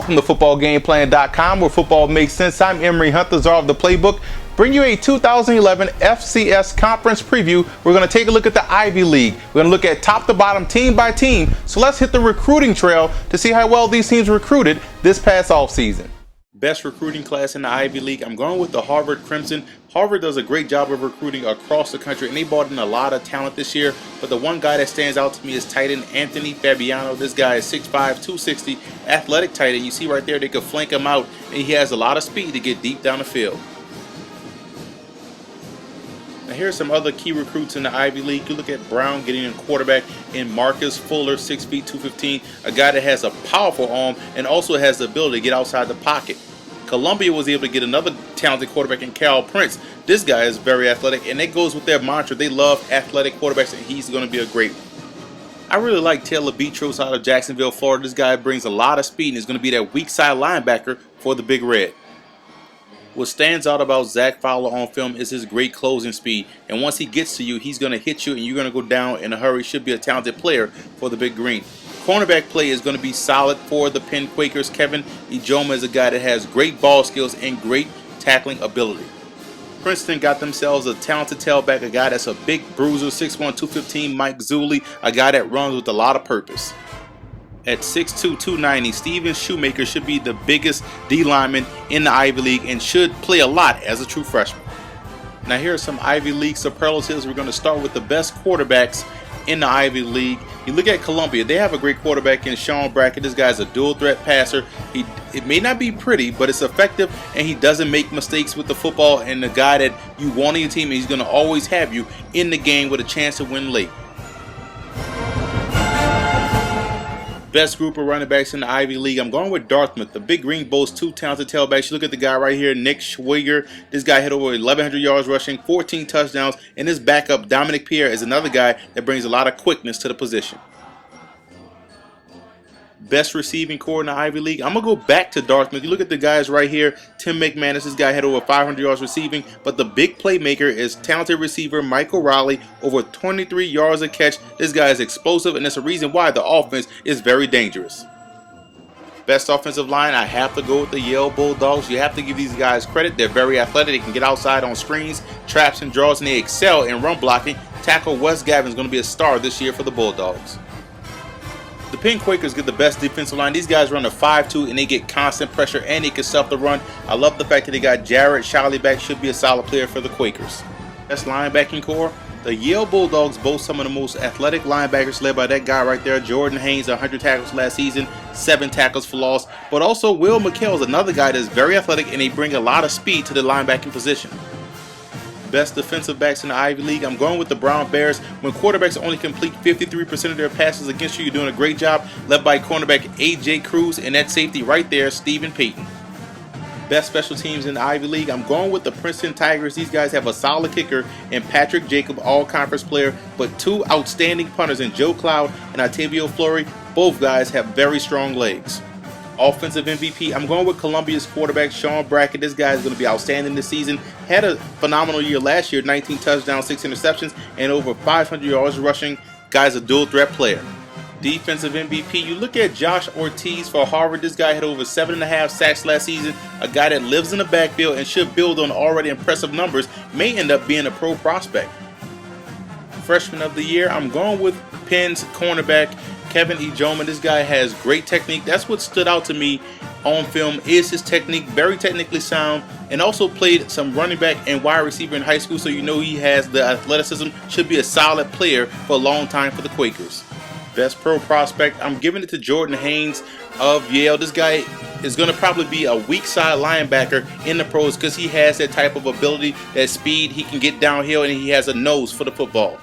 Welcome to FootballGamePlan.com, where football makes sense. I'm Emery Hunt, the czar of the playbook. Bring you a 2011 FCS conference preview. We're going to take a look at the Ivy League. We're going to look at top to bottom, team by team. So let's hit the recruiting trail to see how well these teams recruited this past offseason. Best recruiting class in the Ivy League. I'm going with the Harvard Crimson. Harvard does a great job of recruiting across the country, and they brought in a lot of talent this year. But the one guy that stands out to me is tight end Anthony Fabiano. This guy is 6'5", 260, athletic tight end. You see right there, they could flank him out, and he has a lot of speed to get deep down the field. Now here's some other key recruits in the Ivy League. You look at Brown getting a quarterback in Marcus Fuller, 6 feet, 215, a guy that has a powerful arm and also has the ability to get outside the pocket. Columbia was able to get another talented quarterback in Cal Prince. This guy is very athletic, and it goes with their mantra. They love athletic quarterbacks, and he's going to be a great one. I really like Taylor Betros out of Jacksonville, Florida. This guy brings a lot of speed and is going to be that weak side linebacker for the Big Red. What stands out about Zach Fowler on film is his great closing speed, and once he gets to you, he's going to hit you and you're going to go down in a hurry. Should be a talented player for the Big Green. Cornerback play is going to be solid for the Penn Quakers. Kevin Ijoma is a guy that has great ball skills and great tackling ability. Princeton got themselves a talented tailback, a guy that's a big bruiser, 6'1", 215, Mike Zuley, a guy that runs with a lot of purpose. At 6'2", 290, Steven Shoemaker should be the biggest D lineman in the Ivy League and should play a lot as a true freshman. Now here are some Ivy League superlatives. We're going to start with the best quarterbacks in the Ivy League. You look at Columbia, they have a great quarterback in Sean Brackett. This guy's a dual threat passer. It may not be pretty, but it's effective, and he doesn't make mistakes with the football, and the guy that you want on your team, and he's going to always have you in the game with a chance to win late. Best group of running backs in the Ivy League. I'm going with Dartmouth. The Big Green boasts two talented tailbacks. You look at the guy right here, Nick Schwiger. This guy hit over 1,100 yards rushing, 14 touchdowns, and his backup, Dominic Pierre, is another guy that brings a lot of quickness to the position. Best receiving core in the Ivy League. I'm going to go back to Dartmouth. You look at the guys right here. Tim McManus, this guy had over 500 yards receiving, but the big playmaker is talented receiver Michael Riley, over 23 yards a catch. This guy is explosive, and that's a reason why the offense is very dangerous. Best offensive line, I have to go with the Yale Bulldogs. You have to give these guys credit. They're very athletic. They can get outside on screens, traps, and draws, and they excel in run blocking. Tackle Wes Gavin is going to be a star this year for the Bulldogs. The Penn Quakers get the best defensive line. These guys run a 5-2 and they get constant pressure and they can stop the run. I love the fact that they got Jared Shiley back. Should be a solid player for the Quakers. Best linebacking core. The Yale Bulldogs boast some of the most athletic linebackers, led by that guy right there, Jordan Haynes, 100 tackles last season, 7 tackles for loss. But also Will McHale is another guy that's very athletic, and they bring a lot of speed to the linebacking position. Best defensive backs in the Ivy League. I'm going with the Brown Bears. When quarterbacks only complete 53% of their passes against you, you're doing a great job, led by cornerback A.J. Cruz and that safety right there, Stephen Payton. Best special teams in the Ivy League. I'm going with the Princeton Tigers. These guys have a solid kicker in Patrick Jacob, all-conference player, but 2 outstanding punters in Joe Cloud and Octavio Flory. Both guys have very strong legs. Offensive MVP, I'm going with Columbia's quarterback, Sean Brackett. This guy is going to be outstanding this season. Had a phenomenal year last year, 19 touchdowns, 6 interceptions, and over 500 yards rushing. Guy's a dual threat player. Defensive MVP, you look at Josh Ortiz for Harvard. This guy had over 7.5 sacks last season. A guy that lives in the backfield and should build on already impressive numbers. May end up being a pro prospect. Freshman of the year, I'm going with Penn's cornerback, Kevin Ijoma. This guy has great technique. That's what stood out to me on film, is his technique. Very technically sound, and also played some running back and wide receiver in high school, so you know he has the athleticism. Should be a solid player for a long time for the Quakers. Best pro prospect, I'm giving it to Jordan Haynes of Yale. This guy is going to probably be a weak side linebacker in the pros because he has that type of ability, that speed. He can get downhill, and he has a nose for the football.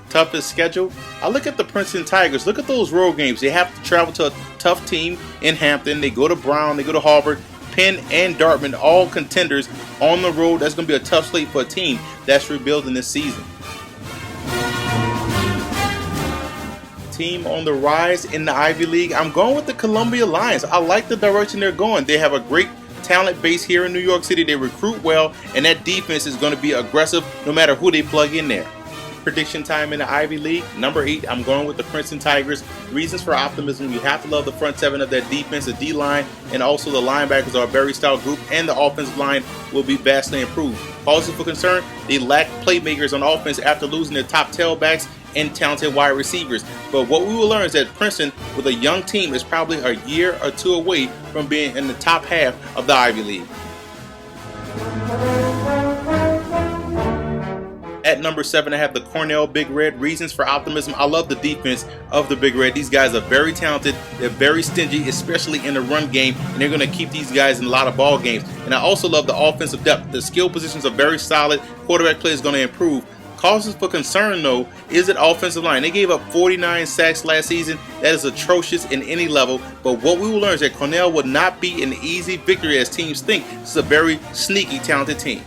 Toughest schedule, I look at the Princeton Tigers. Look at those road games. They have to travel to a tough team in Hampton. They go to Brown, they go to Harvard, Penn, and Dartmouth, all contenders on the road. That's going to be a tough slate for a team that's rebuilding this season. Team on the rise in the Ivy League, I'm going with the Columbia Lions. I like the direction they're going. They have a great talent base here in New York City. They recruit well, and that defense is going to be aggressive no matter who they plug in there. Prediction time in the Ivy League. Number 8, I'm going with the Princeton Tigers. Reasons for optimism: you have to love the front 7 of that defense, the D-line, and also the linebackers are a very stout group, and the offensive line will be vastly improved. Causes for concern: they lack playmakers on offense after losing their top tailbacks and talented wide receivers. But what we will learn is that Princeton, with a young team, is probably a year or two away from being in the top half of the Ivy League. At number 7, I have the Cornell Big Red. Reasons for optimism: I love the defense of the Big Red. These guys are very talented. They're very stingy, especially in the run game, and they're going to keep these guys in a lot of ball games. And I also love the offensive depth. The skill positions are very solid. Quarterback play is going to improve. Causes for concern, though, is that offensive line. They gave up 49 sacks last season. That is atrocious in any level. But what we will learn is that Cornell will not be an easy victory as teams think. This is a very sneaky, talented team.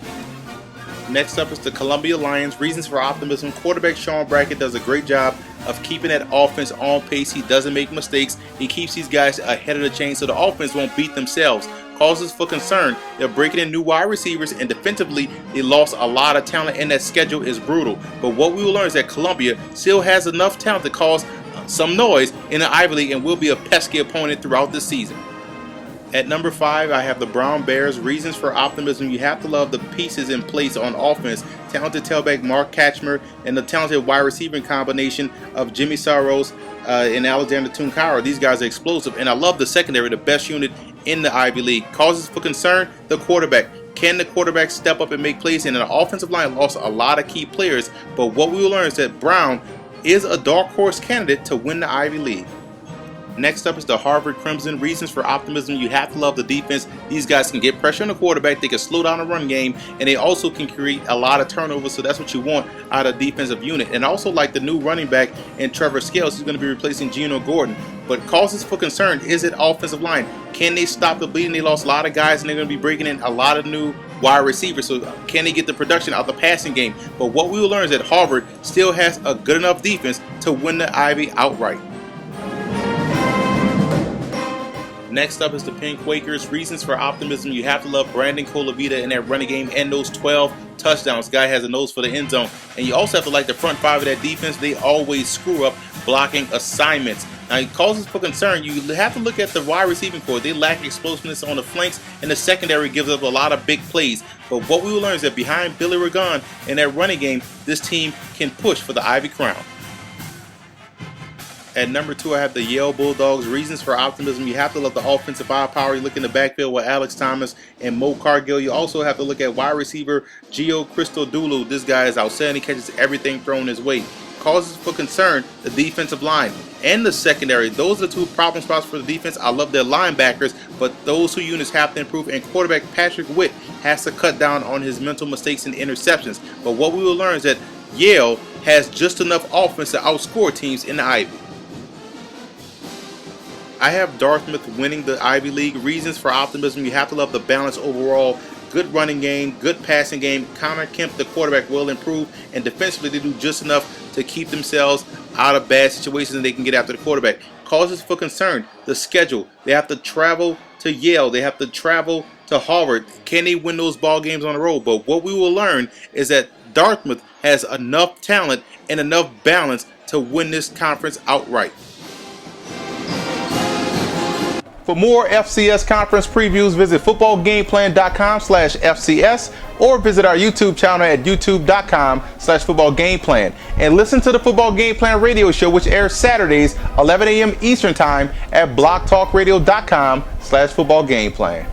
Next up is the Columbia Lions. Reasons for optimism: quarterback Sean Brackett does a great job of keeping that offense on pace. He doesn't make mistakes. He keeps these guys ahead of the chain so the offense won't beat themselves. Causes for concern: they're breaking in new wide receivers, and defensively they lost a lot of talent, and that schedule is brutal. But what we will learn is that Columbia still has enough talent to cause some noise in the Ivy League and will be a pesky opponent throughout the season. At number 5, I have the Brown Bears. Reasons for optimism: you have to love the pieces in place on offense. Talented tailback Mark Katchmer and the talented wide receiving combination of Jimmy Saros and Alexander Tunkara. These guys are explosive, and I love the secondary, the best unit in the Ivy League. Causes for concern: the quarterback. Can the quarterback step up and make plays? And the offensive line lost a lot of key players, but what we will learn is that Brown is a dark horse candidate to win the Ivy League. Next up is the Harvard Crimson. Reasons for optimism: you have to love the defense. These guys can get pressure on the quarterback, they can slow down the run game, and they also can create a lot of turnovers, so that's what you want out of a defensive unit. And also like the new running back in Trevor Scales, who's going to be replacing Geno Gordon. But causes for concern is it offensive line. Can they stop the bleeding? They lost a lot of guys, and they're going to be breaking in a lot of new wide receivers, so can they get the production out of the passing game? But what we will learn is that Harvard still has a good enough defense to win the Ivy outright. Next up is the Penn Quakers. Reasons for optimism: you have to love Brandon Colavita in that running game and those 12 touchdowns. Guy has a nose for the end zone. And you also have to like the front 5 of that defense. They always screw up blocking assignments. Now, it causes for concern. You have to look at the wide receiving corps. They lack explosiveness on the flanks, and the secondary gives up a lot of big plays. But what we will learn is that behind Billy Ragon in that running game, this team can push for the Ivy crown. At number 2, I have the Yale Bulldogs. Reasons for optimism: you have to love the offensive firepower. You look in the backfield with Alex Thomas and Mo Cargill. You also have to look at wide receiver Gio Christodoulou. This guy is outstanding. He catches everything thrown his way. Causes for concern: the defensive line and the secondary. Those are the 2 problem spots for the defense. I love their linebackers, but those 2 units have to improve, and quarterback Patrick Witt has to cut down on his mental mistakes and interceptions. But what we will learn is that Yale has just enough offense to outscore teams in the Ivy. I have Dartmouth winning the Ivy League. Reasons for optimism: you have to love the balance overall. Good running game, good passing game. Connor Kemp, the quarterback, will improve, and defensively they do just enough to keep themselves out of bad situations and they can get after the quarterback. Causes for concern: the schedule. They have to travel to Yale. They have to travel to Harvard. Can they win those ball games on the road? But what we will learn is that Dartmouth has enough talent and enough balance to win this conference outright. For more FCS conference previews, visit footballgameplan.com/FCS or visit our YouTube channel at youtube.com/footballgameplan. And listen to the Football Game Plan radio show, which airs Saturdays, 11 a.m. Eastern Time at blogtalkradio.com/footballgameplan.